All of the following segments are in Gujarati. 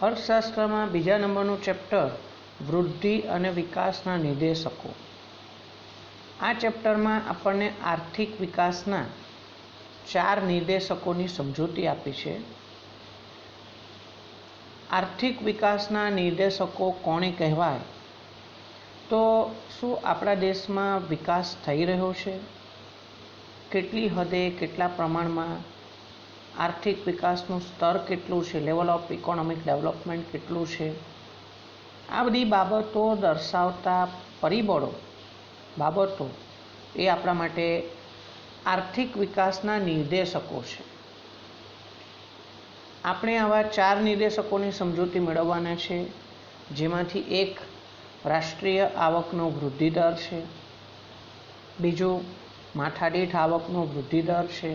અર્થશાસ્ત્રમાં બીજા નંબરનું ચેપ્ટર વૃદ્ધિ અને વિકાસના નિર્દેશકો. આ ચેપ્ટરમાં આપણને આર્થિક વિકાસના 4 નિર્દેશકોની સમજૂતી આપી છે. આર્થિક વિકાસના નિર્દેશકો કોને કહેવાય? તો શું આપણા દેશમાં વિકાસ થઈ રહ્યો છે? કેટલી હદે, કેટલા પ્રમાણમાં? આર્થિક વિકાસનું સ્તર કેટલું છે? લેવલ ઓફ ઇકોનોમિક ડેવલપમેન્ટ કેટલું છે? આ બધી બાબતો દર્શાવતા પરિબળો, બાબતો એ આપણા માટે આર્થિક વિકાસના નિર્દેશકો છે. આપણે આવા 4 નિર્દેશકોની સમજૂતી મેળવવાના છે, જેમાંથી એક રાષ્ટ્રીય આવકનો વૃદ્ધિ દર છે, બીજું માથાદીઠ આવકનો વૃદ્ધિ દર છે,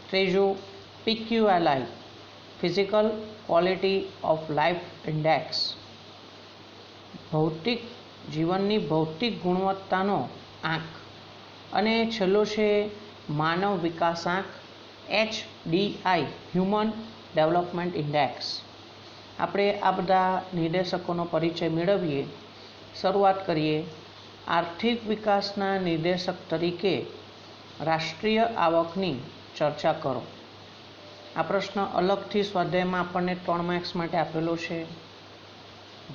ત્રીજું PQLI physical quality of life index ભૌતિક જીવનની ભૌતિક ગુણવત્તાનો આંક, અને છેલ્લો છે માનવ વિકાસ આંક HDI હ્યુમન ડેવલપમેન્ટ ઇન્ડેક્સ. આપણે આ બધા નિર્દેશકોનો પરિચય મેળવીએ. શરૂઆત કરીએ. આર્થિક વિકાસના નિર્દેશક તરીકે રાષ્ટ્રીય આવકની ચર્ચા કરો. આ પ્રશ્ન અલગથી સ્વાધ્યાયમાં આપણને 3 માર્ક્સ માટે આપેલો છે.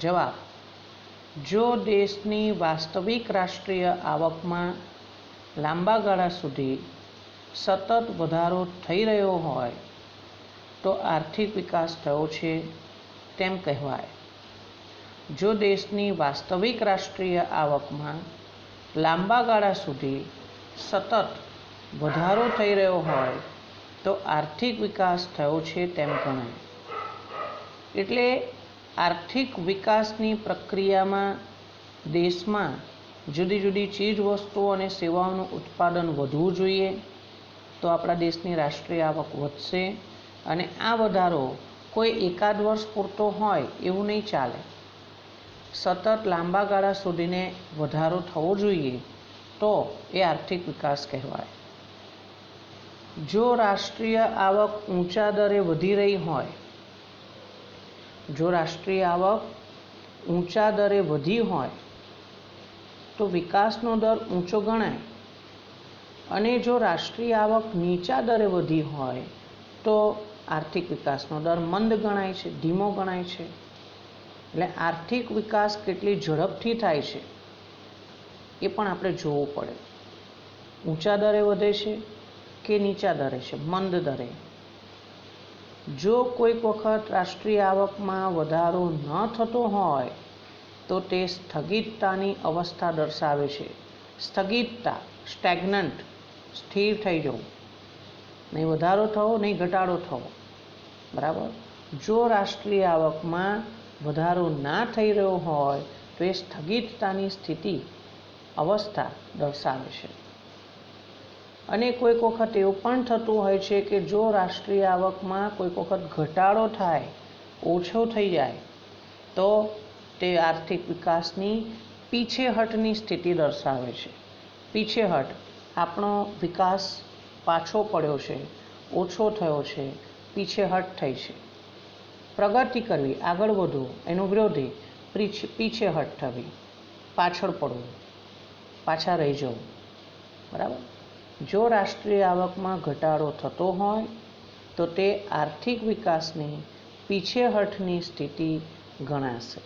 જવાબ: જો દેશની વાસ્તવિક રાષ્ટ્રીય આવકમાં લાંબા ગાળા સુધી સતત વધારો થઈ રહ્યો હોય તો આર્થિક વિકાસ થયો છે તેમ કહેવાય. જો દેશની વાસ્તવિક રાષ્ટ્રીય આવકમાં લાંબા ગાળા સુધી સતત વધારો થઈ રહ્યો હોય તો આર્થિક વિકાસ થયો છે તેમ ગણાય. એટલે આર્થિક વિકાસની પ્રક્રિયામાં દેશમાં જુદી જુદી ચીજ વસ્તુઓ અને સેવાઓનું ઉત્પાદન વધવું જોઈએ તો આપણા દેશની રાષ્ટ્રીય આવક વધશે. અને આ વધારો કોઈ એકાદ વર્ષ પૂરતો હોય એવું નહીં ચાલે. સતત લાંબા ગાળા સુધીને વધારો થવો જોઈએ તો એ આર્થિક વિકાસ કહેવાય. જો રાષ્ટ્રીય આવક ઊંચા દરે વધી રહી હોય, જો રાષ્ટ્રીય આવક ઊંચા દરે વધી હોય તો વિકાસનો દર ઊંચો ગણાય. અને જો રાષ્ટ્રીય આવક નીચા દરે વધી હોય તો આર્થિક વિકાસનો દર મંદ ગણાય છે, ધીમો ગણાય છે. એટલે આર્થિક વિકાસ કેટલી ઝડપથી થાય છે એ પણ આપણે જોવું પડે. ઊંચા દરે વધે છે કે નીચા દરે છે, મંદ દરે. જો કોઈક વખત રાષ્ટ્રીય આવકમાં વધારો ન થતો હોય તો તે સ્થગિતતાની અવસ્થા દર્શાવે છે. સ્થગિતતા, સ્ટેગ્નન્ટ, સ્થિર થઈ જવું, નહીં વધારો થવો નહીં ઘટાડો થવો. બરાબર. જો રાષ્ટ્રીય આવકમાં વધારો ના થઈ રહ્યો હોય તો એ સ્થગિતતાની સ્થિતિ, અવસ્થા દર્શાવે છે. અને કોઈક વખત એવું પણ થતું હોય છે કે જો રાષ્ટ્રીય આવકમાં કોઈક વખત ઘટાડો થાય, ઓછો થઈ જાય તો તે આર્થિક વિકાસની પીછેહટની સ્થિતિ દર્શાવે છે. પીછેહટ, આપણો વિકાસ પાછો પડ્યો છે, ઓછો થયો છે, પીછેહટ થઈ છે. પ્રગતિ કરવી, આગળ વધવું, એનું વિરોધી પીછેહટ થવી, પાછળ પડવું, પાછા રહી જવું. બરાબર. જો રાષ્ટ્રીય આવકમાં ઘટાડો થતો હોય તો તે આર્થિક વિકાસની પીછેહટની સ્થિતિ ગણાશે.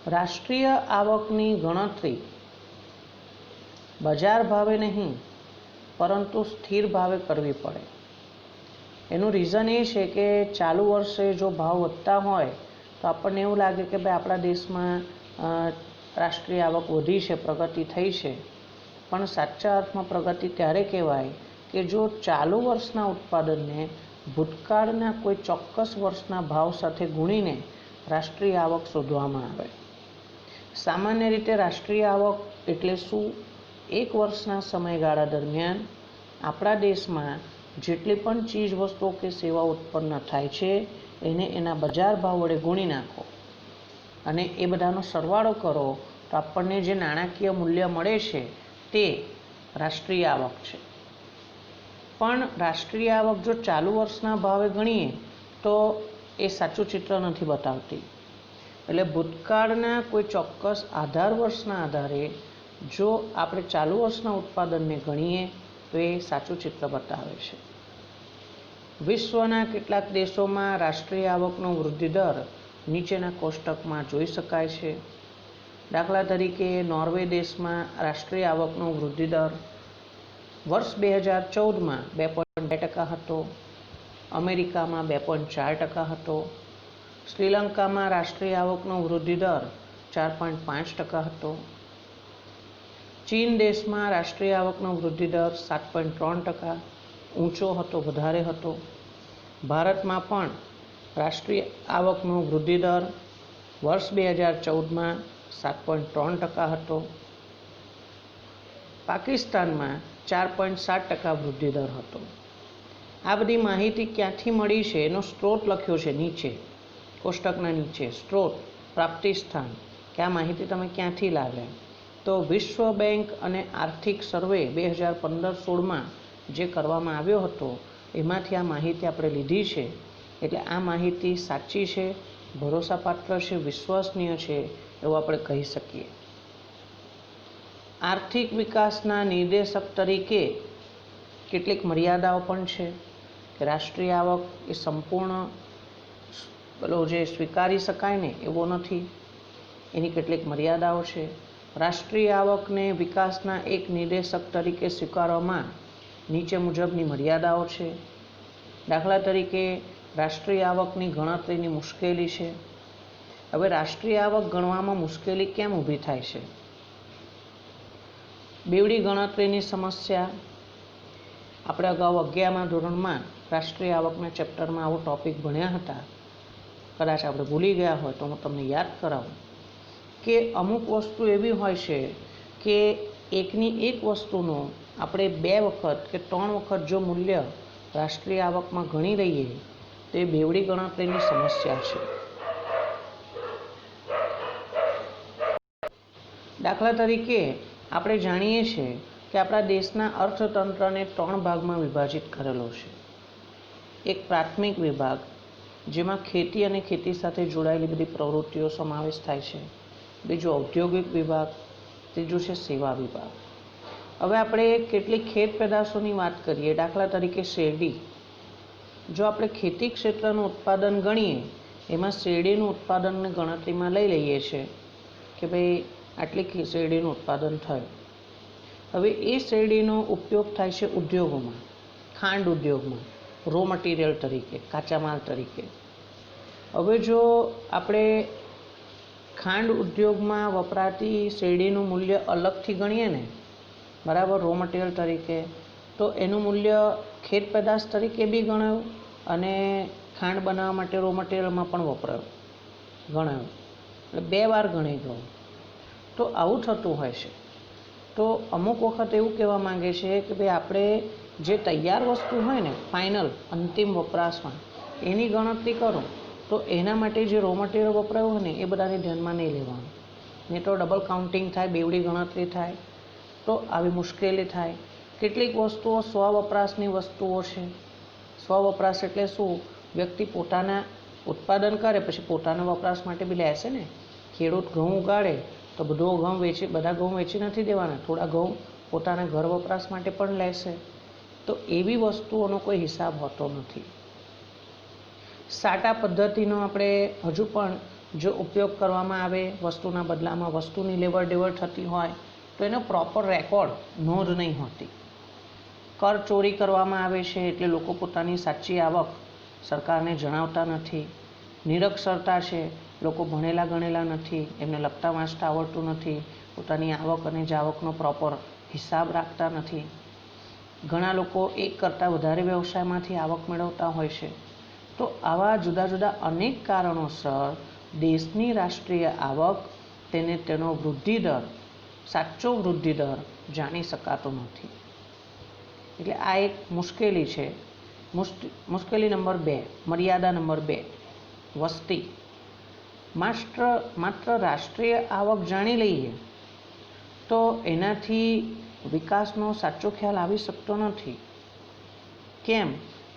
રાષ્ટ્રીય આવકની ગણતરી બજાર ભાવે નહીં પરંતુ સ્થિર ભાવે કરવી પડે. એનું રીઝન એ છે કે ચાલુ વર્ષે જો ભાવ વધતા હોય તો આપણને એવું લાગે કે ભાઈ આપણા દેશમાં રાષ્ટ્રીય આવક વધી છે, પ્રગતિ થઈ છે. પણ સાચા અર્થમાં પ્રગતિ ત્યારે કહેવાય કે જો ચાલુ વર્ષના ઉત્પાદનને ભૂતકાળના કોઈ ચોક્કસ વર્ષના ભાવ સાથે ગુણીને રાષ્ટ્રીય આવક શોધવામાં આવે. સામાન્ય રીતે રાષ્ટ્રીય આવક એટલે શું? એક વર્ષના સમયગાળા દરમિયાન આપણા દેશમાં જેટલી પણ ચીજ વસ્તુઓ કે સેવા ઉત્પન્ન થાય છે એને એના બજાર ભાવ વડે ગુણી નાખો અને એ બધાનો સરવાળો કરો તો આપણને જે નાણાકીય મૂલ્ય મળે છે તે રાષ્ટ્રીય આવક છે. પણ રાષ્ટ્રીય આવક જો ચાલુ વર્ષના ભાવે ગણીએ તો એ સાચું ચિત્ર નથી બતાવતી. એટલે ભૂતકાળના કોઈ ચોક્કસ આધાર વર્ષના આધારે જો આપણે ચાલુ વર્ષના ઉત્પાદનને ગણીએ તો એ સાચું ચિત્ર બતાવે છે. વિશ્વના કેટલાક દેશોમાં રાષ્ટ્રીય આવકનો વૃદ્ધિ દર નીચેના કોષ્ટકમાં જોઈ શકાય છે. દાખલા તરીકે નોર્વે દેશમાં રાષ્ટ્રીય આવકનો વૃદ્ધિ દર વર્ષ 2014માં 2.2% હતો. અમેરિકામાં 2.4% હતો. શ્રીલંકામાં રાષ્ટ્રીય આવકનો વૃદ્ધિ દર 4.5% હતો. ચીન દેશમાં રાષ્ટ્રીય આવકનો વૃદ્ધિ દર 7.3% ઊંચો હતો, વધારે હતો. ભારતમાં પણ રાષ્ટ્રીય આવકનો વૃદ્ધિ દર વર્ષ 2014માં 7.3% હતો. પાકિસ્તાનમાં 4.7% વૃદ્ધિ દર હતો. આ બધી માહિતી ક્યાંથી મળી છે એનો સ્ત્રોત લખ્યો છે નીચે કોષ્ટકના નીચે. સ્ત્રોત, પ્રાપ્તિ સ્થાન, કે આ માહિતી તમે ક્યાંથી લાવ્યા. તો વિશ્વ બેંક અને આર્થિક સર્વે 2015-16માં જે કરવામાં આવ્યો હતો એમાંથી આ માહિતી આપણે લીધી છે. એટલે આ માહિતી સાચી છે, ભરોસાપાત્ર છે, વિશ્વસનીય છે એવું આપણે કહી શકીએ. આર્થિક વિકાસના નિર્દેશક તરીકે કેટલીક મર્યાદાઓ પણ છે કે રાષ્ટ્રીય આવક એ સંપૂર્ણ જે સ્વીકારી શકાય ને એવો નથી. એની કેટલીક મર્યાદાઓ છે. રાષ્ટ્રીય આવકને વિકાસના એક નિર્દેશક તરીકે સ્વીકારવામાં નીચે મુજબની મર્યાદાઓ છે. દાખલા તરીકે રાષ્ટ્રીય આવકની ગણતરીની મુશ્કેલી છે. હવે રાષ્ટ્રીય આવક ગણવામાં મુશ્કેલી કેમ ઊભી થાય છે? બેવડી ગણતરીની સમસ્યા. આપણે અગાઉ 11મા ધોરણમાં રાષ્ટ્રીય આવકના ચેપ્ટરમાં આવો ટોપિક ભણ્યા હતા. કદાચ આપણે ભૂલી ગયા હોય તો હું તમને યાદ કરાવું કે અમુક વસ્તુ એવી હોય છે કે એકની એક વસ્તુનું આપણે 2 વખત કે 3 વખત જો મૂલ્ય રાષ્ટ્રીય આવકમાં ગણી લઈએ તો એ બેવડી ગણતરીની સમસ્યા છે. દાખલા તરીકે આપણે જાણીએ છીએ કે આપણા દેશના અર્થતંત્રને 3 ભાગમાં વિભાજિત કરેલો છે. એક પ્રાથમિક વિભાગ જેમાં ખેતી અને ખેતી સાથે જોડાયેલી બધી પ્રવૃત્તિઓ સમાવેશ થાય છે. બીજું ઔદ્યોગિક વિભાગ, ત્રીજું છે સેવા વિભાગ. હવે આપણે કેટલીક ખેત પેદાશોની વાત કરીએ. દાખલા તરીકે શેરડી. જો આપણે ખેતી ક્ષેત્રનું ઉત્પાદન ગણીએ એમાં શેરડીનું ઉત્પાદનને ગણતરીમાં લઈ લઈએ છીએ કે ભાઈ આટલી શેરડીનું ઉત્પાદન થયું. હવે એ શેરડીનો ઉપયોગ થાય છે ઉદ્યોગોમાં, ખાંડ ઉદ્યોગમાં, રો મટીરિયલ તરીકે, કાચા માલ તરીકે. હવે જો આપણે ખાંડ ઉદ્યોગમાં વપરાતી શેરડીનું મૂલ્ય અલગથી ગણીએ ને, બરાબર, રો મટીરિયલ તરીકે, તો એનું મૂલ્ય ખેત પેદાશ તરીકે બી ગણાયું અને ખાંડ બનાવવા માટે રો મટીરિયલમાં પણ ગણાયું. એટલે 2 વાર ગણી ગયું. તો આવું થતું હોય છે. તો અમુક વખત એવું કહેવા માંગે છે કે ભાઈ આપણે જે તૈયાર વસ્તુ હોય ને ફાઇનલ અંતિમ વપરાશમાં એની ગણતરી કરો તો એના માટે જે રો મટીરિયલ વપરાયું હોય ને એ બધાને ધ્યાનમાં નહીં લેવાનું. નહીં તો ડબલ કાઉન્ટિંગ થાય, બેવડી ગણતરી થાય, તો આવી મુશ્કેલી થાય. કેટલીક વસ્તુઓ સ્વવપરાશની વસ્તુઓ છે. સ્વવપરાશ એટલે શું? વ્યક્તિ પોતાના ઉત્પાદન કરે પછી પોતાના વપરાશ માટે બી લેશે ને. ખેડૂત ઘઉં ઉગાડે તો બધા ઘઉં વેચી નથી દેવાના, થોડા ઘઉં પોતાના ઘર વપરાશ માટે પણ લેશે. તો એવી વસ્તુઓનો કોઈ હિસાબ હોતો નથી. સાટા પદ્ધતિનો આપણે હજુ પણ જો ઉપયોગ કરવામાં આવે, વસ્તુના બદલામાં વસ્તુની લેવડ દેવડ થતી હોય તો એનો પ્રોપર રેકોર્ડ, નોંધ નહીં હોતી. કર ચોરી કરવામાં આવે છે એટલે લોકો પોતાની સાચી આવક સરકારને જણાવતા નથી. નિરક્ષરતા છે, લોકો ભણેલા ગણેલા નથી, એમને લખતા વાંચતા આવડતું નથી, પોતાની આવક અને જાવકનો પ્રોપર હિસાબ રાખતા નથી. ઘણા લોકો એક કરતાં વધારે વ્યવસાયમાંથી આવક મેળવતા હોય છે. તો આવા જુદા જુદા અનેક કારણોસર દેશની રાષ્ટ્રીય આવક તેનો વૃદ્ધિદર, સાચો વૃદ્ધિદર જાણી શકાતો નથી. એટલે આ એક મુશ્કેલી છે. મુશ્કેલી નંબર 2, મર્યાદા નંબર 2, વસ્તી. માત્ર રાષ્ટ્રીય આવક જાણી લઈએ તો એનાથી વિકાસનો સાચો ખ્યાલ આવી શકતો નથી. કેમ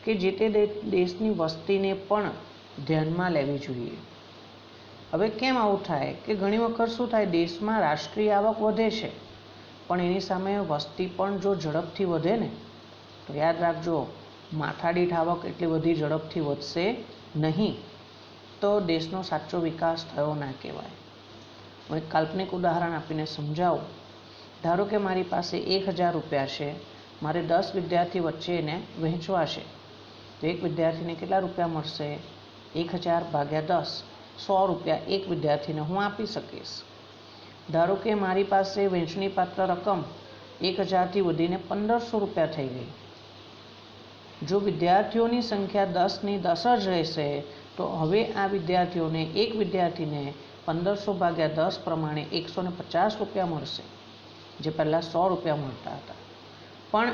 કે જે તે દેશની વસ્તીને પણ ધ્યાનમાં લેવી જોઈએ. હવે કેમ આવું થાય કે ઘણી વખત શું થાય, દેશમાં રાષ્ટ્રીય આવક વધે છે પણ એની સામે વસ્તી પણ જો ઝડપથી વધે ને તો યાદ રાખજો, માથાદીઠ આવક એટલી બધી ઝડપથી વધશે નહીં, તો દેશનો સાચો વિકાસ થયો ના કહેવાય. હું એક કાલ્પનિક ઉદાહરણ આપીને સમજાવું. ધારો કે મારી પાસે 1000 રૂપિયા છે, મારે 10 વિદ્યાર્થી વચ્ચે એને વહેંચવા છે, તો એક વિદ્યાર્થીને કેટલા રૂપિયા મળશે? 1000 ભાગ્યા 10, 100 રૂપિયા એક વિદ્યાર્થીને હું આપી શકીશ. ધારો કે મારી પાસે વહેંચણી પાત્ર રકમ 1000થી વધીને 1500 રૂપિયા થઈ ગઈ. જો વિદ્યાર્થીઓની સંખ્યા 10ની 10 જ રહેશે તો હવે આ વિદ્યાર્થીઓને એક વિદ્યાર્થીને 1500 ભાગ્યા 10 પ્રમાણે 150 રૂપિયા મળશે, જે પહેલાં 100 રૂપિયા મળતા હતા. પણ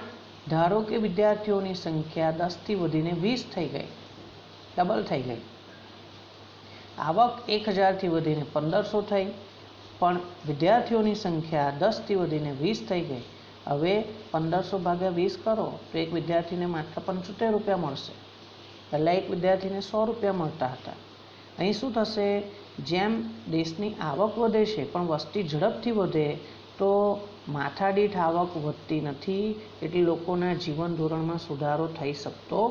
ધારો કે વિદ્યાર્થીઓની સંખ્યા 10થી વધીને 20 થઈ ગઈ, ડબલ થઈ ગઈ. આવક 1000થી વધીને 1500 થઈ, પણ વિદ્યાર્થીઓની સંખ્યા 10થી વધીને 20 થઈ ગઈ. હવે 1500 ભાગ્યા 20 કરો તો એક વિદ્યાર્થીને માત્ર 75 રૂપિયા મળશે. પહેલાં એક વિદ્યાર્થીને 100 રૂપિયા મળતા હતા. અહીં શું થશે? જેમ દેશની આવક વધે છે પણ વસ્તી ઝડપથી વધે તો માથાદીઠ આવક વધતી નથી, એટલે લોકોના જીવન ધોરણમાં સુધારો થઈ શકતો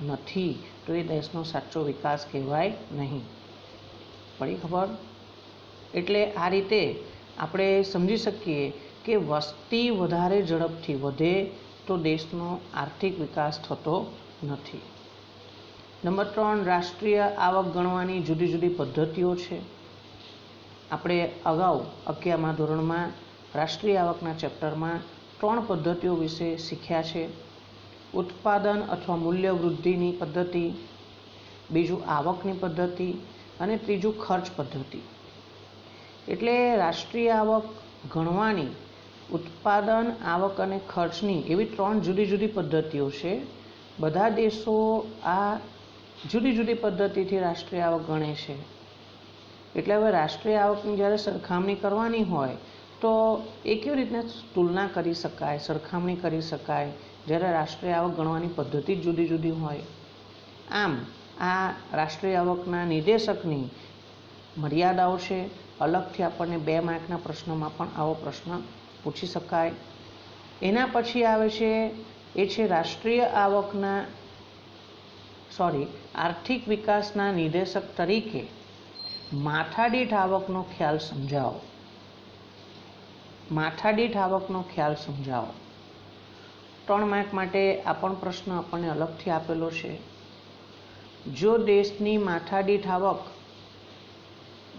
નથી. તો એ દેશનો સાચો વિકાસ કહેવાય નહીં. પડી ખબર? એટલે આ રીતે આપણે સમજી શકીએ કે વસ્તી વધારે ઝડપથી વધે તો દેશનો આર્થિક વિકાસ થતો નથી. નંબર 3, રાષ્ટ્રીય આવક ગણવાની જુદી જુદી પદ્ધતિઓ છે. આપણે અગાઉ 11મા ધોરણમાં રાષ્ટ્રીય આવકના ચેપ્ટરમાં 3 પદ્ધતિઓ વિશે શીખ્યા છે. ઉત્પાદન અથવા મૂલ્ય વૃદ્ધિની પદ્ધતિ, બીજું આવકની પદ્ધતિ અને ત્રીજું ખર્ચ પદ્ધતિ. એટલે રાષ્ટ્રીય આવક ગણવાની ઉત્પાદન, આવક અને ખર્ચની એવી 3 જુદી જુદી પદ્ધતિઓ છે. બધા દેશો આ જુદી જુદી પદ્ધતિથી રાષ્ટ્રીય આવક ગણે છે. એટલે હવે રાષ્ટ્રીય આવકની જ્યારે સરખામણી કરવાની હોય તો એ કેવી રીતના તુલના કરી શકાય, સરખામણી કરી શકાય, જ્યારે રાષ્ટ્રીય આવક ગણવાની પદ્ધતિ જુદી જુદી હોય. આમ આ રાષ્ટ્રીય આવકના નિર્દેશકની મર્યાદાઓ છે. અલગથી આપણને 2 માર્કના પ્રશ્નોમાં પણ આવો પ્રશ્ન પૂછી શકાય. એના પછી આવે છે એ છે રાષ્ટ્રીય આવકના આર્થિક વિકાસના નિર્દેશક તરીકે માથાદીઠ આવકનો ખ્યાલ સમજાવો. માથાદીઠ આવકનો ખ્યાલ સમજાવો. 3 માર્ક માટે આ પણ પ્રશ્ન આપણને અલગથી આપેલો છે. જો દેશની માથાદીઠ આવક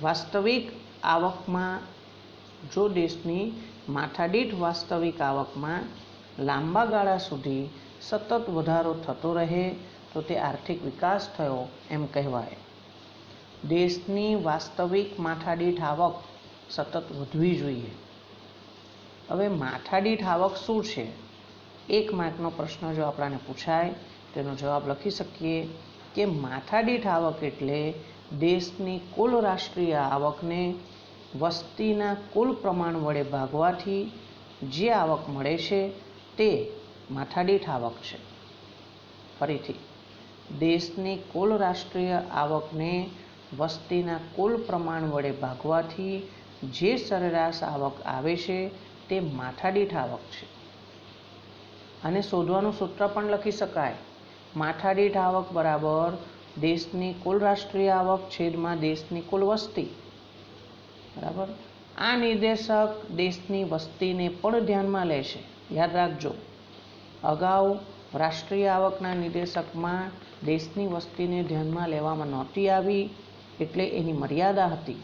વાસ્તવિક આવકમાં લાંબા ગાળા સુધી સતત વધારો થતો રહે તો તે આર્થિક વિકાસ થયો એમ કહેવાય. દેશની વાસ્તવિક માથાદીઠ આવક સતત વધવી જોઈએ. હવે માથાદીઠ આવક શું છે? 1 માર્કનો પ્રશ્ન જો આપણને પૂછાય તેનો જવાબ લખી શકીએ કે માથાદીઠ આવક એટલે દેશની કુલ રાષ્ટ્રીય આવકને વસ્તીના કુલ પ્રમાણ વડે ભાગવાથી જે આવક મળે છે તે માથાદીઠ આવક છે. ફરીથી, દેશની કુલ રાષ્ટ્રીય આવકને વસ્તીના કુલ પ્રમાણ વડે ભાગવાથી જે સરેરાશ આવક આવે છે તે માથાદીઠ આવક છે. આને શોધવાનું સૂત્ર પણ લખી શકાય. માથાદીઠ આવક બરાબર દેશની કુલ રાષ્ટ્રીય આવક છેદમાં દેશની કુલ વસ્તી. બરાબર. આ નિર્દેશક દેશની વસ્તીને પણ ધ્યાનમાં લે છે. યાદ રાખજો, અગાઉ રાષ્ટ્રીય આવકના નિર્દેશકમાં દેશની વસ્તીને ધ્યાનમાં લેવામાં નહોતી આવી, એટલે એની મર્યાદા હતી.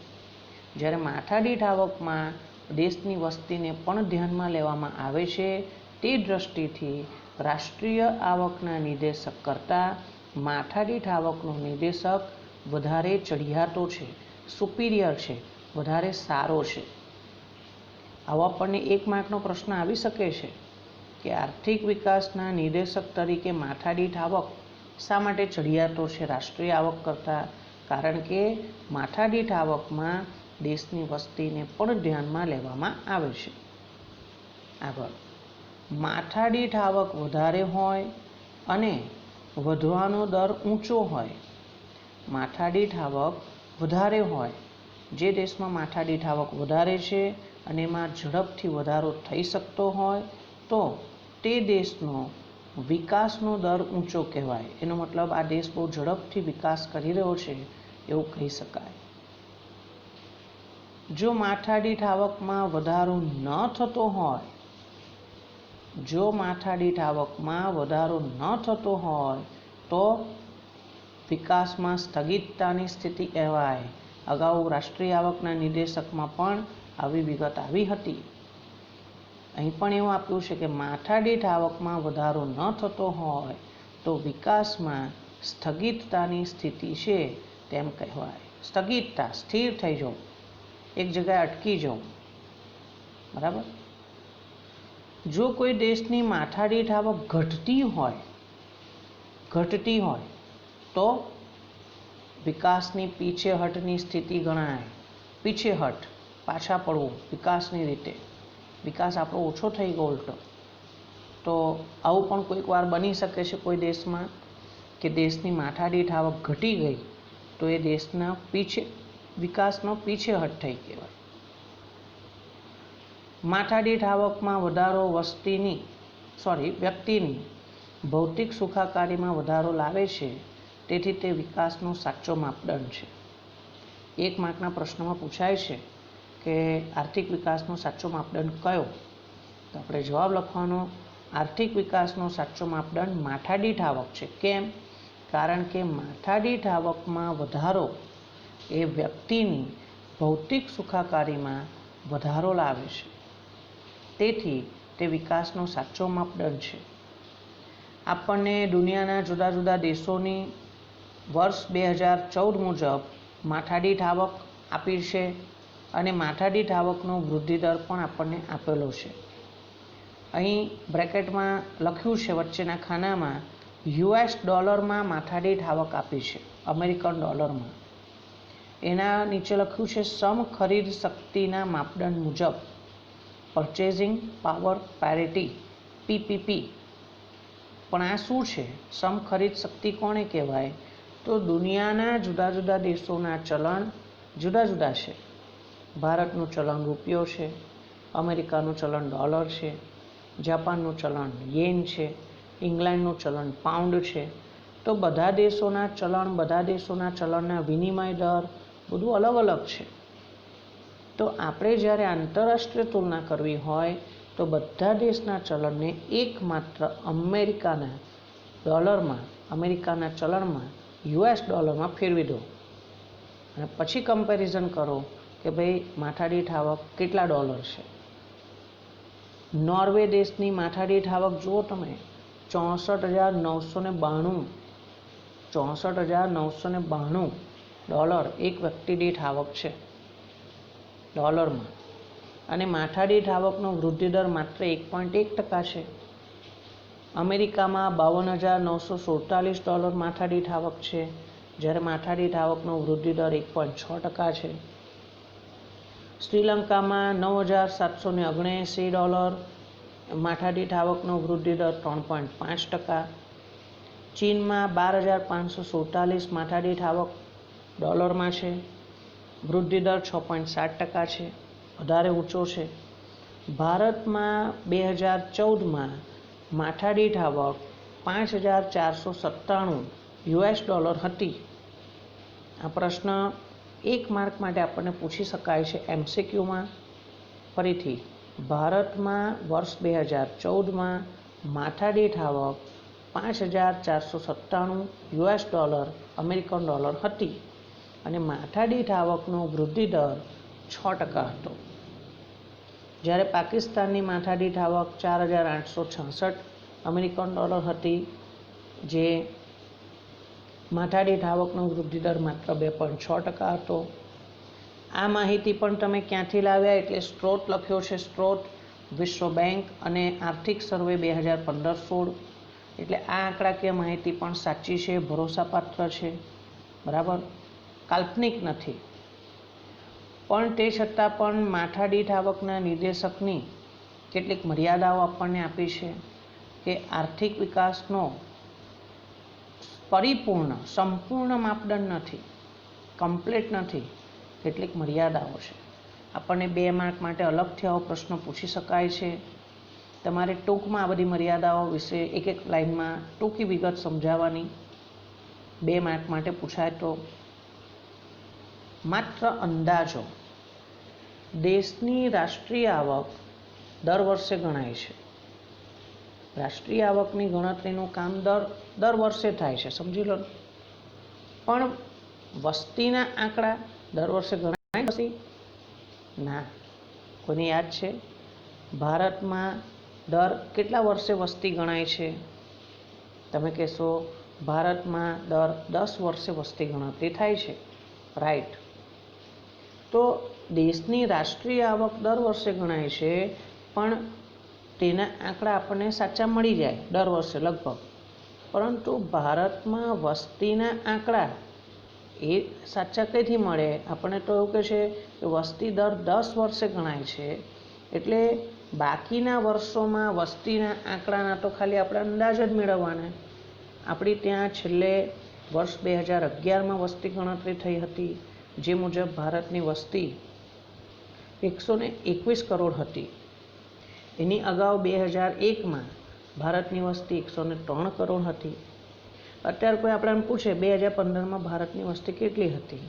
જ્યારે માથાદીઠ આવકમાં દેશની વસ્તીને પણ ધ્યાનમાં લેવામાં આવે છે તે દ્રષ્ટિથી રાષ્ટ્રીય આવકના નિર્દેશક કરતાં માથાદીઠ આવકનો નિર્દેશક વધારે ચઢિયાતો છે, સુપિરિયર છે, વધારે સારો છે. આવો આપણને 1 માર્કનો પ્રશ્ન આવી શકે છે કે આર્થિક વિકાસના નિર્દેશક તરીકે માથાદીઠ આવક શા માટે ચઢિયાતો છે રાષ્ટ્રીય આવક કરતાં? કારણ કે માથાદીઠ આવકમાં દેશની વસ્તીને પણ ધ્યાનમાં લેવામાં આવે છે. આગળ, માથાદીઠ આવક વધારે હોય અને વધવાનો દર ઊંચો હોય માથાદીઠ આવક વધારે હોય, જે દેશમાં માથાદીઠ આવક વધારે છે અને એમાં ઝડપથી વધારો થઈ શકતો હોય તો તે દેશનો વિકાસનો દર ઊંચો કહેવાય. એનો મતલબ આ દેશ બહુ ઝડપથી વિકાસ કરી રહ્યો છે એવું કહી શકાય. જો માથાદીઠ આવકમાં વધારો ન થતો હોય, જો માથાદીઠ આવકમાં વધારો ન થતો હોય તો વિકાસમાં સ્થગિતતાની સ્થિતિ કહેવાય. અગાઉ રાષ્ટ્રીય આવકના નિર્દેશકમાં પણ આવી વિગત આવી હતી. અહીં પણ એવું આપ્યું છે કે માથાદીઠ આવકમાં વધારો ન થતો હોય તો વિકાસમાં સ્થગિતતાની સ્થિતિ છે તેમ કહેવાય. સ્થગિતતા, સ્થિર થઈ જવું, એક જગ્યાએ અટકી જવું. બરાબર. જો કોઈ દેશની માથાદીઠ આવક ઘટતી હોય તો વિકાસની પીછેહટની સ્થિતિ ગણાય. પીછેહટ, પાછા પડવું વિકાસની રીતે, વિકાસ આપણો ઓછો થઈ ગયો ઉલટો. તો આવું પણ કોઈક વાર બની શકે છે કોઈ દેશમાં કે દેશની માથાદીઠ આવક ઘટી ગઈ તો એ દેશના વિકાસનો પીછેહટ થઈ કહેવાય. માથાદીઠ આવકમાં વધારો વ્યક્તિની ભૌતિક સુખાકારીમાં વધારો લાવે છે, તેથી તે વિકાસનો સાચો માપદંડ છે. 1 માર્કના પ્રશ્નમાં પૂછાય છે કે આર્થિક વિકાસનો સાચો માપદંડ કયો? તો આપણે જવાબ લખવાનો, આર્થિક વિકાસનો સાચો માપદંડ માથાદીઠ આવક છે. કેમ? કારણ કે માથાદીઠ આવકમાં વધારો એ વ્યક્તિની ભૌતિક સુખાકારીમાં વધારો લાવે છે, તેથી તે વિકાસનો સાચો માપદંડ છે. આપણને દુનિયાના જુદા જુદા દેશોની વર્ષ 2014 મુજબ માથાદીઠ આવક આપી છે અને માથાદીઠ આવકનો વૃદ્ધિદર પણ આપણને આપેલો છે. અહીં બ્રેકેટમાં લખ્યું છે વચ્ચેના ખાનામાં US ડોલરમાં માથાદીઠ આવક આપી છે, અમેરિકન ડોલરમાં. એના નીચે લખ્યું છે સમ ખરીદ શક્તિના માપદંડ મુજબ, પરચેઝિંગ પાવર પેરિટી, PPP. પણ આ શું છે? સમ ખરીદ શક્તિ કોને કહેવાય? તો દુનિયાના જુદા જુદા દેશોના ચલણ જુદા જુદા છે. ભારતનું ચલણ રૂપિયો છે, અમેરિકાનું ચલણ ડોલર છે, જાપાનનું ચલણ યેન છે, ઇંગ્લેન્ડનું ચલણ પાઉન્ડ છે. તો બધા દેશોના ચલણના વિનિમય દર બધું અલગ અલગ છે. તો આપણે જ્યારે આંતરરાષ્ટ્રીય તુલના કરવી હોય તો બધા દેશના ચલણને એકમાત્ર અમેરિકાના ચલણમાં US ડોલરમાં ફેરવી દો અને પછી કમ્પેરિઝન કરો કે ભાઈ માથાદીઠ આવક કેટલા ડોલર છે. નોર્વે દેશની માથાદીઠ આવક જુઓ તમે, 64,992 ડોલર એક વ્યક્તિ દીઠ આવક છે ડોલરમાં, અને માથાદીઠ આવકનો વૃદ્ધિદર માત્ર 1.1% છે. અમેરિકામાં 52,947 ડોલર માથાદીઠ આવક છે, જ્યારે માથાદીઠ આવકનો વૃદ્ધિદર 1.6% છે. શ્રીલંકામાં 9,779 ડોલર માથાદીઠ આવકનો વૃદ્ધિદર 3.5%. ચીનમાં 12,547 માથાદીઠ આવક ડોલરમાં છે, વૃદ્ધિદર 6.7% છે, વધારે ઊંચો છે. ભારતમાં 2014માં માથાદીઠ આવક 5,497 US ડોલર હતી. આ પ્રશ્ન 1 માર્ક માટે આપણને પૂછી શકાય છે MCQમાં. ફરીથી, ભારતમાં વર્ષ 2014માં માથાદીઠ આવક 5,497 US ડોલર અમેરિકન ડોલર હતી અને માથાદીઠ આવકનો વૃદ્ધિદર 6% હતો. જ્યારે પાકિસ્તાનની માથાદીઠ આવક 4,866 અમેરિકન ડોલર હતી, જે માથાદીઠ આવકનો વૃદ્ધિદર માત્ર 2.6% હતો. આ માહિતી પણ તમે ક્યાંથી લાવ્યા એટલે સ્ત્રોત લખ્યો છે, સ્ત્રોત વિશ્વ બેંક અને આર્થિક સર્વે 2015-16. એટલે આ આંકડાકીય માહિતી પણ સાચી છે, ભરોસાપાત્ર છે. બરાબર, કાલ્પનિક નથી. પણ તે છતાં પણ માથાદીઠ આવકના નિર્દેશકની કેટલીક મર્યાદાઓ આપણને આપી છે કે આર્થિક વિકાસનો પરિપૂર્ણ સંપૂર્ણ માપદંડ નથી, કમ્પ્લીટ નથી, કેટલીક મર્યાદાઓ છે. આપણને 2 માર્ક માટે અલગથી આવો પ્રશ્ન પૂછી શકાય છે. તમારે ટૂંકમાં આ બધી મર્યાદાઓ વિશે એક લાઇનમાં ટૂંકી વિગત સમજાવવાની. 2 માર્ક માટે પૂછાય તો માત્ર અંદાજો. દેશની રાષ્ટ્રીય આવક દર વર્ષે ગણાય છે. રાષ્ટ્રીય આવકની ગણતરીનું કામ દર વર્ષે થાય છે, સમજી લો. પણ વસ્તીના આંકડા દર વર્ષે ગણાય પછી ના. કોઈને યાદ છે ભારતમાં દર કેટલા વર્ષે વસ્તી ગણાય છે? તમે કહેશો ભારતમાં દર 10 વર્ષે વસ્તી ગણતરી થાય છે. રાઈટ. તો દેશની રાષ્ટ્રીય આવક દર વર્ષે ગણાય છે, પણ તેના આંકડા આપણને સાચા મળી જાય દર વર્ષે લગભગ. પરંતુ ભારતમાં વસ્તીના આંકડા એ સાચા કઈથી મળે? આપણને તો એવું કહે છે કે વસ્તી દર 10 વર્ષે ગણાય છે, એટલે બાકીના વર્ષોમાં વસ્તીના આંકડાના તો ખાલી આપણે અંદાજ જ મેળવવાના. આપણી ત્યાં છેલ્લે વર્ષ 2011માં વસ્તી ગણતરી થઈ હતી, જે મુજબ ભારતની વસ્તી 121 કરોડ હતી. એની અગાઉ 2001માં ભારતની વસ્તી 103 કરોડ હતી. અત્યારે કોઈ આપણને પૂછે 2015માં ભારતની વસ્તી કેટલી હતી,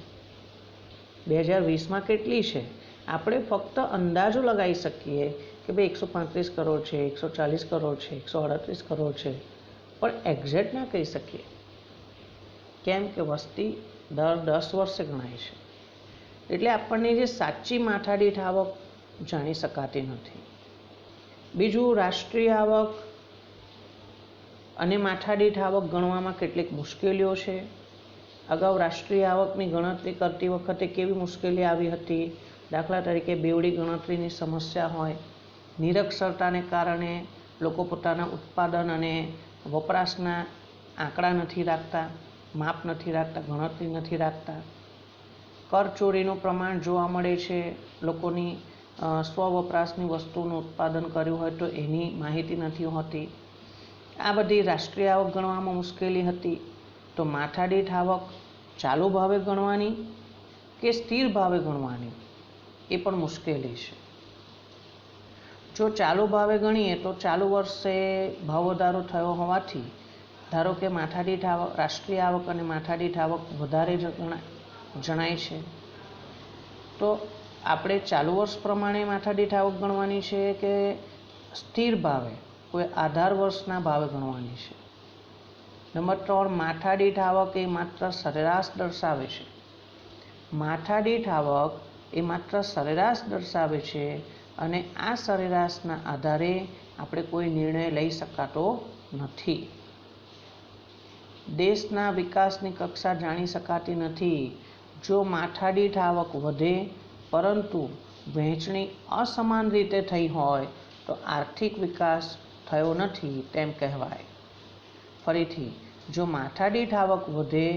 2020માં કેટલી છે, આપણે ફક્ત અંદાજો લગાવી શકીએ કે ભાઈ 135 કરોડ છે, 140 કરોડ છે, 138 કરોડ છે, પણ એક્ઝેક્ટ ના કહી શકીએ. કેમ કે વસ્તી દર 10 વર્ષે ગણાય છે, એટલે આપણને જે સાચી માથાદીઠ આવક જાણી શકાતી નથી. બીજું, રાષ્ટ્રીય આવક અને માથાદીઠ આવક ગણવામાં કેટલીક મુશ્કેલીઓ છે. અગાઉ રાષ્ટ્રીય આવકની ગણતરી કરતી વખતે કેવી મુશ્કેલી આવી હતી? દાખલા તરીકે બેવડી ગણતરીની સમસ્યા હોય, નિરક્ષરતાને કારણે લોકો પોતાના ઉત્પાદન અને વપરાશના આંકડા નથી રાખતા, માપ નથી રાખતા, ગણતરી નથી રાખતા. કરચોરીનું પ્રમાણ જોવા મળે છે. લોકોની સ્વવપરાશની વસ્તુનું ઉત્પાદન કર્યું હોય તો એની માહિતી નથી હોતી. આ બધી રાષ્ટ્રીય આવક ગણવામાં મુશ્કેલી હતી. તો માથાદીઠ આવક ચાલુ ભાવે ગણવાની કે સ્થિર ભાવે ગણવાની, એ પણ મુશ્કેલી છે. જો ચાલુ ભાવે ગણીએ તો ચાલુ વર્ષે ભાવ વધારો થયો હોવાથી ધારો કે માથાદીઠ આવક, રાષ્ટ્રીય આવક અને માથાદીઠ આવક વધારે જણાય છે, તો આપણે ચાલુ વર્ષ પ્રમાણે માથાદીઠ આવક ગણવાની છે કે સ્થિર ભાવે કોઈ આધાર વર્ષના ભાવે ગણવાની છે? નંબર 3, માથાદીઠ આવક એ માત્ર સરેરાશ દર્શાવે છે. માથાદીઠ આવક એ માત્ર સરેરાશ દર્શાવે છે, અને આ સરેરાશના આધારે આપણે કોઈ નિર્ણય લઈ શકાતો નથી. દેશના વિકાસની કક્ષા જાણી શકાતી નથી. જો માથાદીઠ આવક વધે પરંતુ વહેંચણી અસમાન રીતે થઈ હોય તો આર્થિક વિકાસ થયો નથી તેમ કહેવાય. ફરીથી, જો માથાદીઠ આવક વધે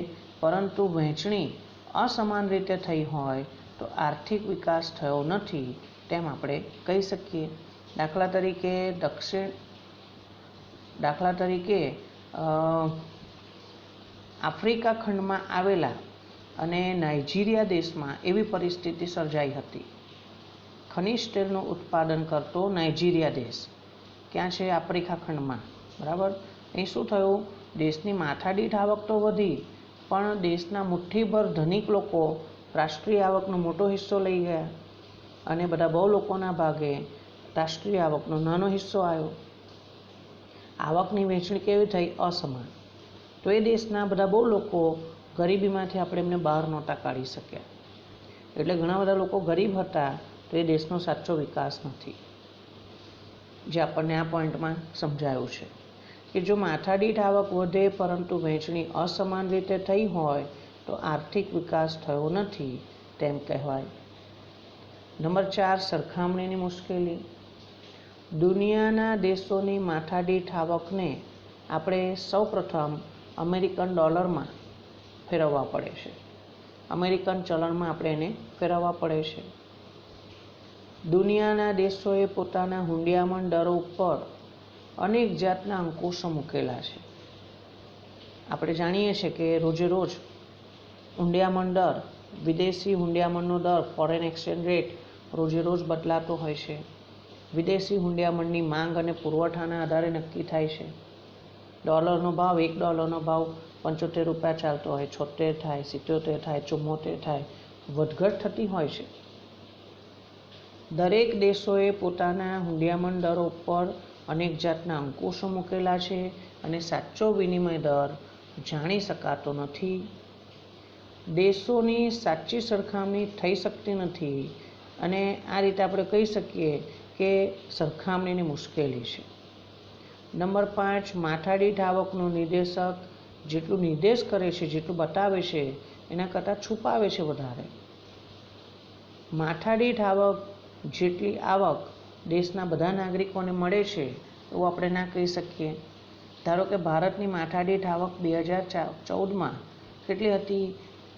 પરંતુ વહેંચણી અસમાન રીતે થઈ હોય તો આર્થિક વિકાસ થયો નથી તેમ આપણે કહી શકીએ. દાખલા તરીકે આફ્રિકા ખંડમાં આવેલા અને નાઇજીરિયા દેશમાં એવી પરિસ્થિતિ સર્જાઈ હતી. ખનિજ તેલનું ઉત્પાદન કરતો નાઇજીરિયા દેશ ક્યાં છે? આફ્રિકા ખંડમાં. બરાબર. અહીં શું થયું? દેશની માથાદીઠ આવક તો વધી, પણ દેશના મુઠ્ઠીભર ધનિક લોકો રાષ્ટ્રીય આવકનો મોટો હિસ્સો લઈ ગયા, અને બધા બહુ લોકોના ભાગે રાષ્ટ્રીય આવકનો નાનો હિસ્સો આવ્યો. આવકની વહેંચણી કેવી થઈ? અસમાન. તો એ દેશના બધા બહુ લોકો ગરીબીમાંથી આપણે એમને બહાર નહોતા કાઢી શક્યા. એટલે ઘણા બધા લોકો ગરીબ હતા, તો એ દેશનો સાચો વિકાસ નથી, જે આપણને આ પોઈન્ટમાં સમજાયું છે કે જો માથાદીઠ આવક વધે પરંતુ વહેંચણી અસમાન રીતે થઈ હોય તો આર્થિક વિકાસ થયો નથી તેમ કહેવાય. નંબર 4, સરખામણીની મુશ્કેલી. દુનિયાના દેશોની માથાદીઠ આવકને આપણે સૌપ્રથમ અમેરિકન ડોલરમાં ફેરવવા પડે છે. અમેરિકન ચલણમાં આપણે એને ફેરવવા પડે છે. દુનિયાના દેશોએ પોતાના હુંડિયામણ દરો ઉપર અનેક જાતના અંકુશો મૂકેલા છે. આપણે જાણીએ છીએ કે રોજે રોજ હુંડિયામણ દર, વિદેશી હુંડિયામણનો દર, ફોરેન એક્સચેન્જ રેટ રોજે રોજ બદલાતો હોય છે. વિદેશી હુંડિયામણની માંગ અને પુરવઠાના આધારે નક્કી થાય છે. ડોલરનો ભાવ, $1નો ભાવ 75 રૂપિયા ચાલતો હોય, 76 થાય, 77 થાય, 74 થાય, વધઘટ થતી હોય છે. દરેક દેશોએ પોતાના હુંડિયામણ દરો પર અનેક જાતના અંકુશો મૂકેલા છે અને સાચો વિનિમય દર જાણી શકાતો નથી. દેશોની સાચી સરખામણી થઈ શકતી નથી અને આ રીતે આપણે કહી શકીએ કે સરખામણીની મુશ્કેલી છે. નંબર 5, માથાદીઠ આવકનો નિર્દેશક જેટલું નિર્દેશ કરે છે, જેટલું બતાવે છે એના કરતાં છુપાવે છે વધારે. માથાદીઠ આવક જેટલી આવક દેશના બધા નાગરિકોને મળે છે એવું આપણે ના કહી શકીએ. ધારો કે ભારતની માથાદીઠ આવક 2014માં કેટલી હતી?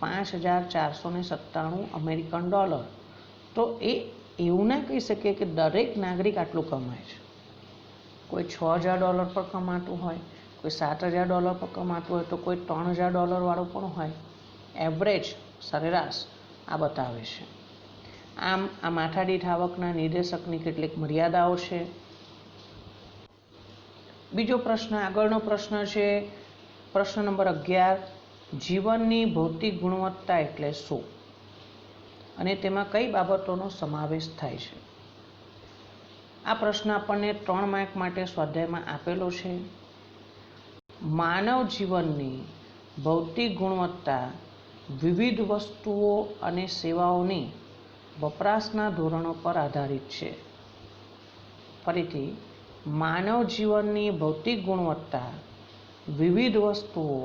$5,497 અમેરિકન ડોલર. તો એવું ના કહી શકીએ કે દરેક નાગરિક આટલું કમાય છે. કોઈ $6,000 પર કમાતું હોય, કોઈ $7,000 પર કમાતું હોય, તો કોઈ $3,000 વાળું પણ હોય. એવરેજ, સરેરાશ આ બતાવે છે. આમ આ માથાદીઠ આવકના નિર્દેશકની કેટલીક મર્યાદાઓ છે. બીજો પ્રશ્ન, આગળનો પ્રશ્ન છે પ્રશ્ન નંબર 11. જીવનની ભૌતિક ગુણવત્તા એટલે શું અને તેમાં કઈ બાબતોનો સમાવેશ થાય છે? આ પ્રશ્ન આપણને 3 માર્ક માટે સ્વાધ્યાયમાં આપેલો છે. માનવ જીવનની ભૌતિક ગુણવત્તા વિવિધ વસ્તુઓ અને સેવાઓની વપરાશના ધોરણો પર આધારિત છે. ફરીથી, માનવ જીવનની ભૌતિક ગુણવત્તા વિવિધ વસ્તુઓ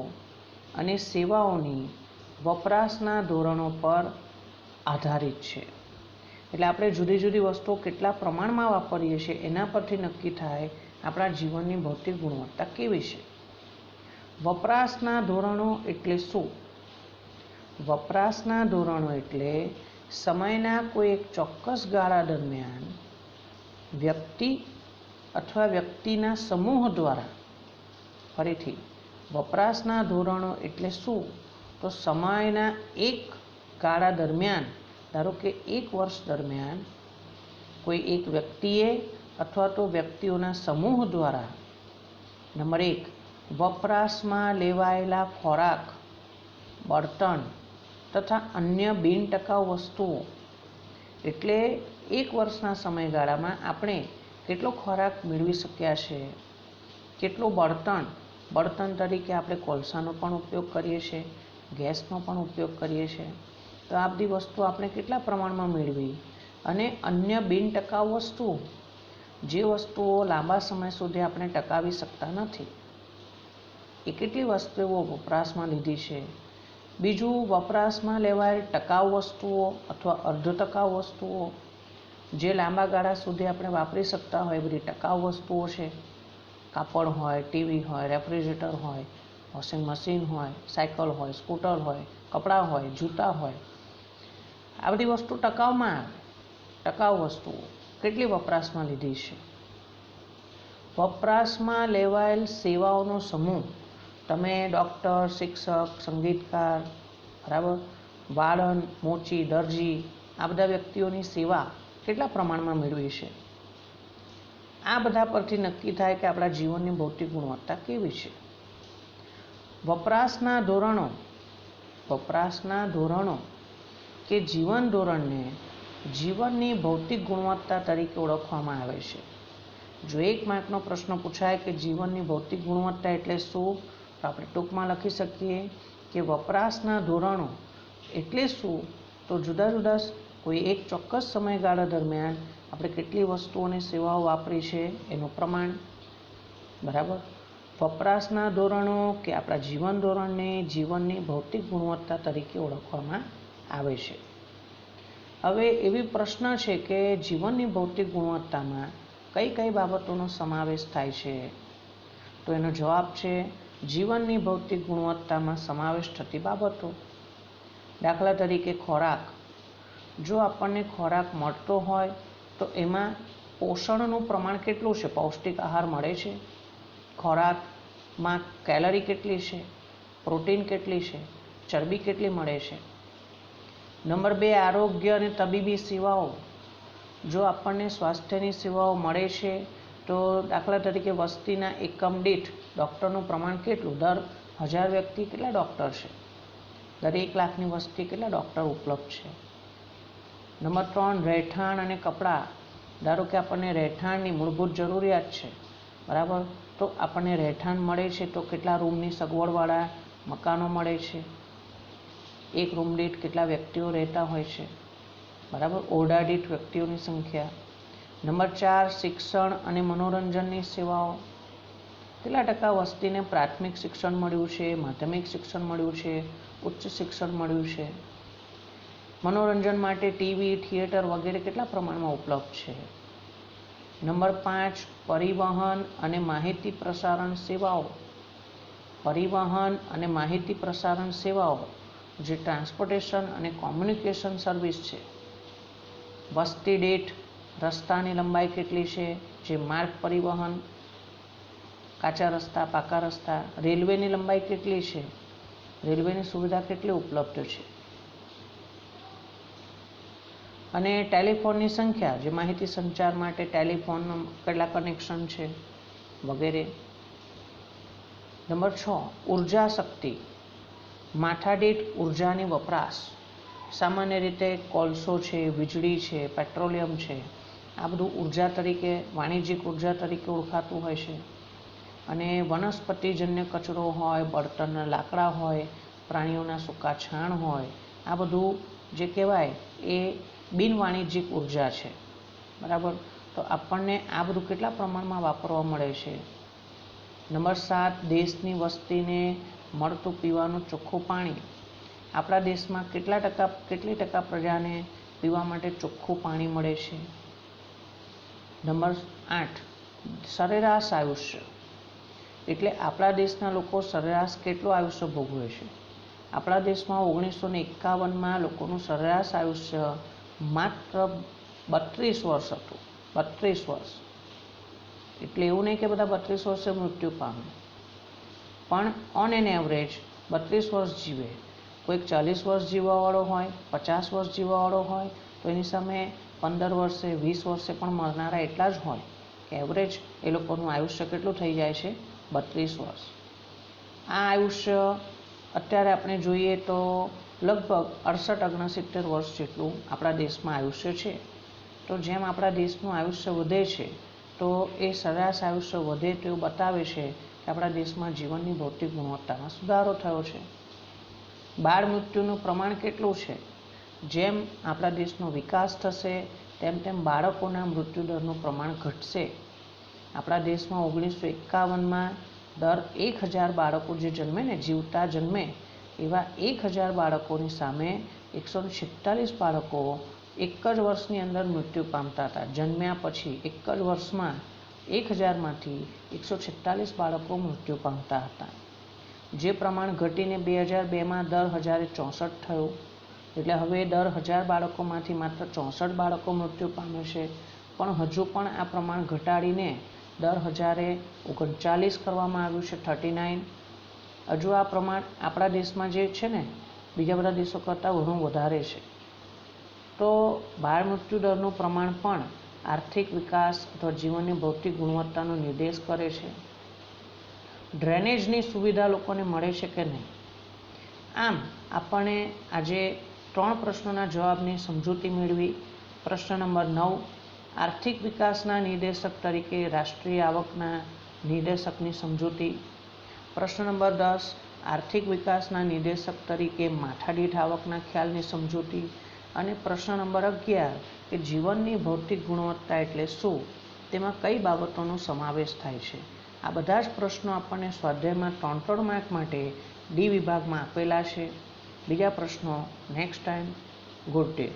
અને સેવાઓની વપરાશના ધોરણો પર આધારિત છે. એટલે આપણે જુદી જુદી વસ્તુઓ કેટલા પ્રમાણમાં વાપરીએ છીએ એના પરથી નક્કી થાય આપણા જીવનની ભૌતિક ગુણવત્તા કેવી છે. વપરાશના ધોરણો એટલે શું? વપરાશના ધોરણો એટલે સમયના કોઈ એક ચોક્કસ ગાળા દરમિયાન વ્યક્તિ અથવા વ્યક્તિના સમૂહ દ્વારા, ફરીથી, વપરાશના ધોરણો એટલે શું? તો સમયના એક ગાળા દરમિયાન, ધારો કે 1 વર્ષ દરમિયાન કોઈ એક વ્યક્તિએ અથવા તો વ્યક્તિઓના સમૂહ દ્વારા નંબર 1, વપરાશમાં લેવાયેલા ખોરાક, બળતણ તથા અન્ય બિનટકાઉ વસ્તુઓ, એટલે 1 વર્ષના સમયગાળામાં આપણે કેટલો ખોરાક મેળવી શક્યા છે, કેટલું બળતણ તરીકે આપણે કોલસાનો પણ ઉપયોગ કરીએ છીએ, ગેસનો પણ ઉપયોગ કરીએ છીએ. તો આ બધી વસ્તુઓ આપણે કેટલા પ્રમાણમાં મેળવી, અને અન્ય બિનટકાઉ વસ્તુઓ, જે વસ્તુઓ લાંબા સમય સુધી આપણે ટકાવી શકતા નથી, એ કેટલી વસ્તુઓ વપરાશમાં લીધી છે. બીજું, વપરાશમાં લેવાયેલ ટકાઉ વસ્તુઓ અથવા અર્ધ ટકાઉ વસ્તુઓ, જે લાંબા ગાળા સુધી આપણે વાપરી શકતા હોય, બધી ટકાઉ વસ્તુઓ છે. કાપડ હોય, ટીવી હોય, રેફ્રિજરેટર હોય, વોશિંગ મશીન હોય, સાયકલ હોય, સ્કૂટર હોય, કપડાં હોય, જૂતા હોય, આ બધી વસ્તુ ટકાઉમાં આવે. ટકાઉ વસ્તુઓ કેટલી વપરાશમાં લીધી છે. વપરાશમાં લેવાયેલ સેવાઓનો સમૂહ, તમે ડૉક્ટર, શિક્ષક, સંગીતકાર, બરાબર, વાળંદ, મોચી, દરજી, આ બધા વ્યક્તિઓની સેવા કેટલા પ્રમાણમાં મેળવી છે. આ બધા પરથી નક્કી થાય કે આપણા જીવનની ભૌતિક ગુણવત્તા કેવી છે. વપરાશના ધોરણો કે જીવન ધોરણને જીવનની ભૌતિક ગુણવત્તા તરીકે ઓળખવામાં આવે છે. જો 1 માર્કનો પ્રશ્ન પૂછાય કે જીવનની ભૌતિક ગુણવત્તા એટલે શું, તો આપણે ટૂંકમાં લખી શકીએ કે વપરાશના ધોરણો એટલે શું, તો જુદા જુદા કોઈ એક ચોક્કસ સમયગાળા દરમિયાન આપણે કેટલી વસ્તુઓ અને સેવાઓ વાપરી છે એનું પ્રમાણ, બરાબર. વપરાશના ધોરણો કે આપણા જીવન ધોરણને જીવનની ભૌતિક ગુણવત્તા તરીકે ઓળખવામાં આવે છે. હવે એવી પ્રશ્ન છે કે જીવનની ભૌતિક ગુણવત્તામાં કઈ કઈ બાબતોનો સમાવેશ થાય છે? તો એનો જવાબ છે જીવનની ભૌતિક ગુણવત્તામાં સમાવેશ થતી બાબતો. દાખલા તરીકે ખોરાક. જો આપણને ખોરાક મળતો હોય તો એમાં પોષણનું પ્રમાણ કેટલું છે, પૌષ્ટિક આહાર મળે છે, ખોરાકમાં કેલરી કેટલી છે, પ્રોટીન કેટલી છે, ચરબી કેટલી મળે છે. નંબર 2, આરોગ્ય અને તબીબી સેવાઓ. જો આપણને સ્વાસ્થ્યની સેવાઓ મળે છે તો દાખલા તરીકે વસ્તીના એકમ દીઠ ડૉક્ટરનું પ્રમાણ કેટલું, દર 1000 વ્યક્તિ કેટલા ડૉક્ટર છે, દર 1 લાખની વસ્તી કેટલા ડૉક્ટર ઉપલબ્ધ છે. નંબર 3, રહેઠાણ અને કપડાં. ધારો કે આપણને રહેઠાણની મૂળભૂત જરૂરિયાત છે, બરાબર, તો આપણને રહેઠાણ મળે છે તો કેટલા રૂમની સગવડવાળા મકાનો મળે છે, એક રૂમ દીઠ કેટલા વ્યક્તિઓ રહેતા હોય છે, બરાબર, ઓરડા દીઠ વ્યક્તિઓની સંખ્યા. નંબર 4, શિક્ષણ અને મનોરંજનની સેવાઓ. કેટલા ટકા વસ્તીને પ્રાથમિક શિક્ષણ મળ્યું છે, માધ્યમિક શિક્ષણ મળ્યું છે, ઉચ્ચ શિક્ષણ મળ્યું છે. મનોરંજન માટે ટીવી, થિયેટર વગેરે કેટલા પ્રમાણમાં ઉપલબ્ધ છે. નંબર 5, પરિવહન અને માહિતી પ્રસારણ સેવાઓ. પરિવહન અને માહિતી પ્રસારણ સેવાઓ જે ટ્રાન્સપોર્ટેશન અને કોમ્યુનિકેશન સર્વિસ છે. વસ્તી દીઠ રસ્તાની લંબાઈ કેટલી છે, જે માર્ગ પરિવહન, કાચા રસ્તા, પાકા રસ્તા. રેલવેની લંબાઈ કેટલી છે, રેલવેની સુવિધા કેટલી ઉપલબ્ધ છે. અને ટેલિફોનની સંખ્યા, જે માહિતી સંચાર માટે ટેલિફોન કેટલા કનેક્શન છે વગેરે. નંબર 6, ઉર્જા શક્તિ. માથાદીઠ ઉર્જાની વપરાશ. સામાન્ય રીતે કોલસો છે, વીજળી છે, પેટ્રોલિયમ છે, આ બધું ઉર્જા તરીકે, વાણિજ્યિક ઉર્જા તરીકે ઓળખાતું હોય છે. અને વનસ્પતિજન્ય કચરો હોય, બળતણના લાકડા હોય, પ્રાણીઓના સૂકા છાણ હોય, આ બધું જે કહેવાય એ બિનવાણિજ્યિક ઉર્જા છે, બરાબર. તો આપણને આ બધું કેટલા પ્રમાણમાં વાપરવા મળે છે. નંબર 7, દેશની વસ્તીને મળતું પીવાનું ચોખ્ખું પાણી. આપણા દેશમાં કેટલી ટકા પ્રજાને પીવા માટે ચોખ્ખું પાણી મળે છે. નંબર 8, સરેરાશ આયુષ્ય. એટલે આપણા દેશના લોકો સરેરાશ કેટલું આયુષ્ય ભોગવે છે. આપણા દેશમાં 1951માં લોકોનું સરેરાશ આયુષ્ય માત્ર 32 વર્ષ હતું. 32 વર્ષ. એટલે એવું નહીં કે બધા 32 વર્ષે મૃત્યુ પામે, પણ ઓન એન એવરેજ 32 વર્ષ જીવે. કોઈક 40 વર્ષ જીવવાવાળો હોય, 50 વર્ષ જીવવાવાળો હોય, તો એની સામે 15 વર્ષે 20 વર્ષે પણ મરનારા એટલા જ હોય કે એવરેજ એ લોકોનું આયુષ્ય કેટલું થઈ જાય છે, 32 વર્ષ. આ આયુષ્ય અત્યારે આપણે જોઈએ તો લગભગ 68-69 વર્ષ જેટલું આપણા દેશમાં આયુષ્ય છે. તો જેમ આપણા દેશનું આયુષ્ય વધે છે તો એ સરેરાશ આયુષ્ય વધે તેવું બતાવે છે કે આપણા દેશમાં જીવનની ભૌતિક ગુણવત્તામાં સુધારો થયો છે. બાળ મૃત્યુનું પ્રમાણ કેટલું છે, જેમ આપણા દેશનો વિકાસ થશે તેમ તેમ બાળકોના મૃત્યુદરનું પ્રમાણ ઘટશે. આપણા દેશમાં 1951માં દર 1000 બાળકો જે જન્મે ને, જીવતા જન્મે, એવા 1000 બાળકોની સામે 146 બાળકો એક જ વર્ષની અંદર મૃત્યુ પામતા હતા. જન્મ્યા પછી એક જ વર્ષમાં 1000માંથી 146 બાળકો મૃત્યુ પામતા હતા. જે પ્રમાણ ઘટીને 2002માં દર 1064 થયું. એટલે હવે દર 1000 બાળકોમાંથી માત્ર 64 બાળકો મૃત્યુ પામે છે. પણ હજુ પણ આ પ્રમાણ ઘટાડીને દર 1039 કરવામાં આવ્યું છે, 39. હજુ આ પ્રમાણ આપણા દેશમાં જે છે ને, બીજા બધા દેશો કરતાં ઘણું વધારે છે. તો બાળ મૃત્યુદરનું પ્રમાણ પણ આર્થિક વિકાસ અથવા જીવનની ભૌતિક ગુણવત્તાનો નિર્દેશ કરે છે. ડ્રેનેજની સુવિધા લોકોને મળે છે કે નહીં. આમ આપણે આજે 3 પ્રશ્નોના જવાબની સમજૂતી મેળવી. પ્રશ્ન નંબર 9, આર્થિક વિકાસના નિર્દેશક તરીકે રાષ્ટ્રીય આવકના નિર્દેશકની સમજૂતી. પ્રશ્ન નંબર 10, આર્થિક વિકાસના નિર્દેશક તરીકે માથાદીઠ આવકના ખ્યાલની સમજૂતી. અને પ્રશ્ન નંબર 11, કે જીવનની ભૌતિક ગુણવત્તા એટલે શું, તેમાં કઈ બાબતોનો સમાવેશ થાય છે. આ બધા જ પ્રશ્નો આપણને સ્વાધ્યાયમાં 3-3 માર્ક માટે ડી વિભાગમાં આપેલા છે. બીજા પ્રશ્નો નેક્સ્ટ ટાઈમ. Good day.